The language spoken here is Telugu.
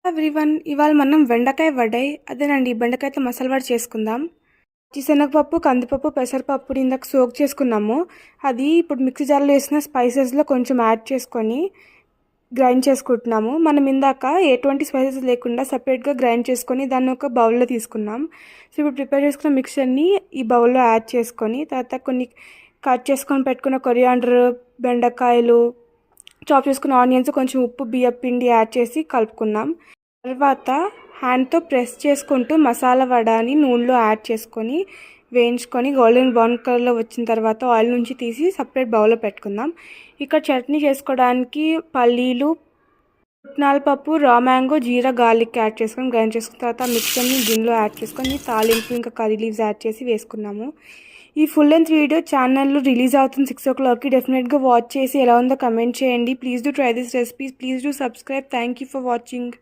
ఎవ్రీవన్, ఇవాళ మనం బెండకాయ వడై అదేనండి బెండకాయతో మసాలా వడ చేసుకుందాం. శనగపప్పు, కందిపప్పు, పెసరపప్పుని ఇందాక సోక్ చేసుకున్నాము. అది ఇప్పుడు మిక్సీ జార్లో వేసిన స్పైసెస్లో కొంచెం యాడ్ చేసుకొని గ్రైండ్ చేసుకుంటున్నాము. మనం ఇందాక ఎటువంటి స్పైసెస్ లేకుండా సపరేట్గా గ్రైండ్ చేసుకొని దాన్ని ఒక బౌల్లో తీసుకున్నాం. సో ఇప్పుడు ప్రిపేర్ చేసుకున్న మిక్చర్ని ఈ బౌల్లో యాడ్ చేసుకొని తర్వాత కొన్ని కట్ చేసుకొని పెట్టుకున్న కొరియాండర్, బెండకాయలు, చాప్ చేసుకున్న ఆనియన్స్, కొంచెం ఉప్పు, బియ్యం పిండి యాడ్ చేసి కలుపుకున్నాం. తర్వాత హ్యాండ్తో ప్రెస్ చేసుకుంటూ మసాలా వడని నూనెలో యాడ్ చేసుకొని వేయించుకొని గోల్డెన్ బ్రౌన్ కలర్లో వచ్చిన తర్వాత ఆయిల్ నుంచి తీసి సపరేట్ బౌల్లో పెట్టుకుందాం. ఇక్కడ చట్నీ చేసుకోవడానికి పల్లీలు, పుట్నాల పప్పు, రా మ్యాంగో, జీరా, గార్లిక్ యాడ్ చేసుకొని గ్రైండ్ చేసుకున్న తర్వాత మిక్చర్ని గిన్నెలో యాడ్ చేసుకొని తాలింపు ఇంకా కర్రీ లీవ్స్ యాడ్ చేసి వేసుకున్నాము. ఈ ఫుల్ లెంత్ వీడియో ఛానల్లో రిలీజ్ అవుతుంది 6 o'clockకి. డెఫినెట్గా వాచ్ చేసి ఎలా ఉందో కమెంట్ చేయండి. Please do try this recipes. Please do subscribe. Thank you for watching.